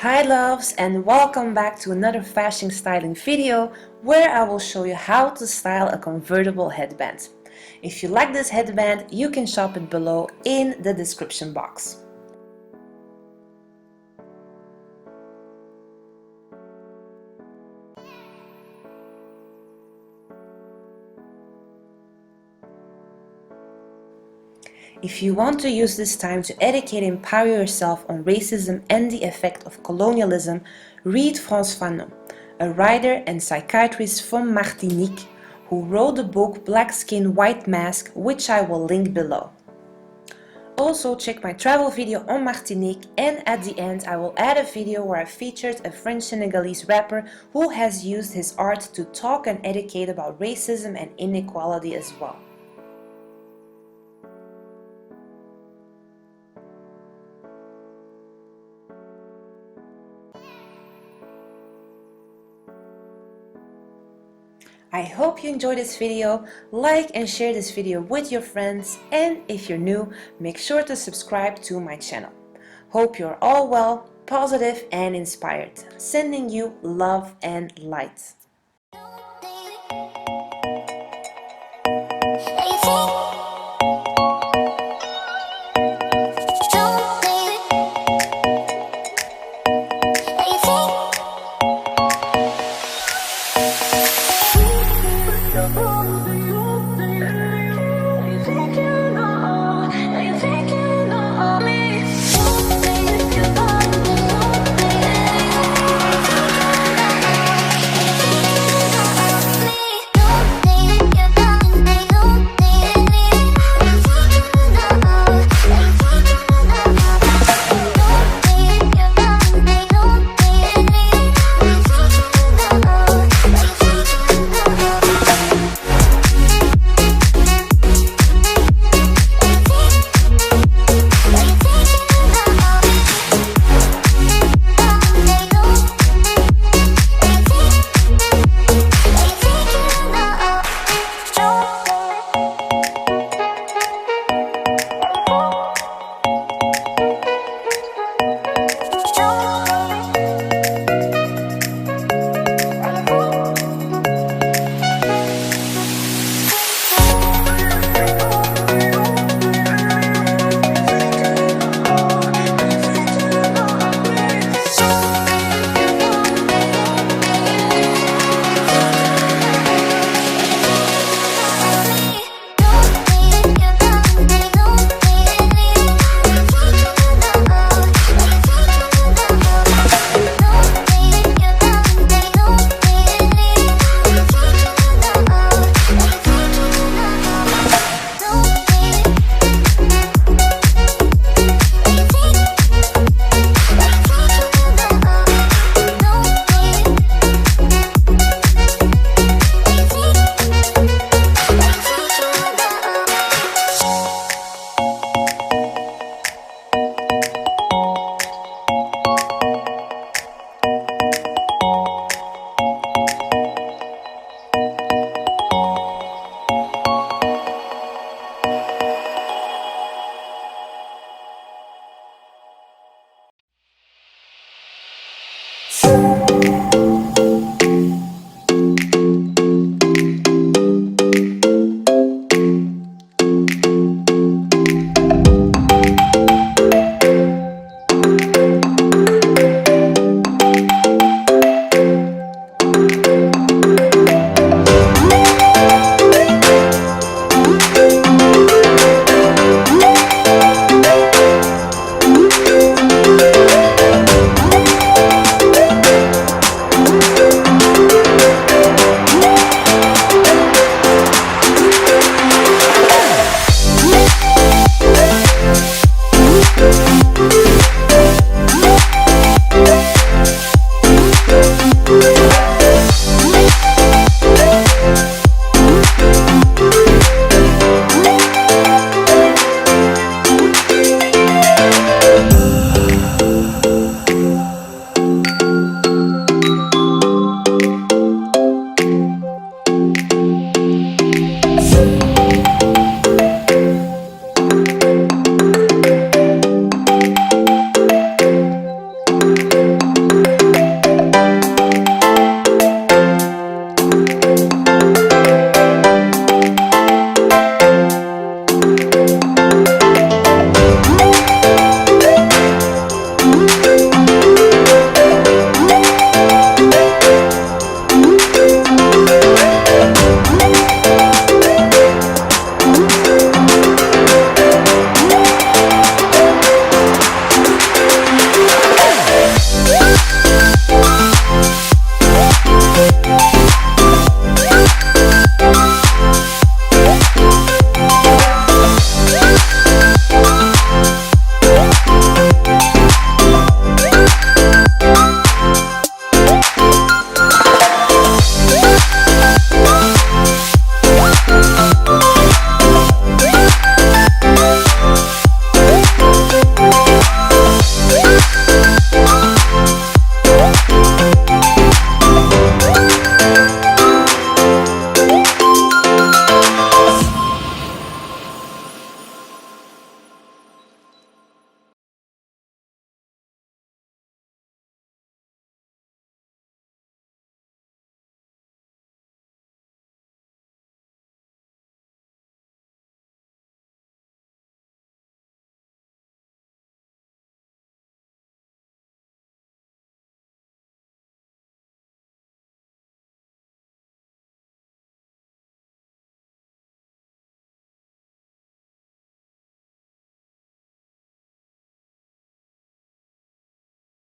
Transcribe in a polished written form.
Hi loves, and welcome back to another fashion styling video where I will show you how to style a convertible headband. If you like this headband, you can shop it below in the description box. If you want to use this time to educate and empower yourself on racism and the effect of colonialism, read FANON, a writer and psychiatrist from Martinique who wrote the book Black Skin, White Mask, which I will link below. Also check my travel video on Martinique, and at the end I will add a video where I featured a French Senegalese rapper who has used his art to talk and educate about racism and inequality as well. I hope you enjoyed this video. Like and share this video with your friends, and if you're new, make sure to subscribe to my channel. Hope you're all well, positive and inspired. Sending you love and light.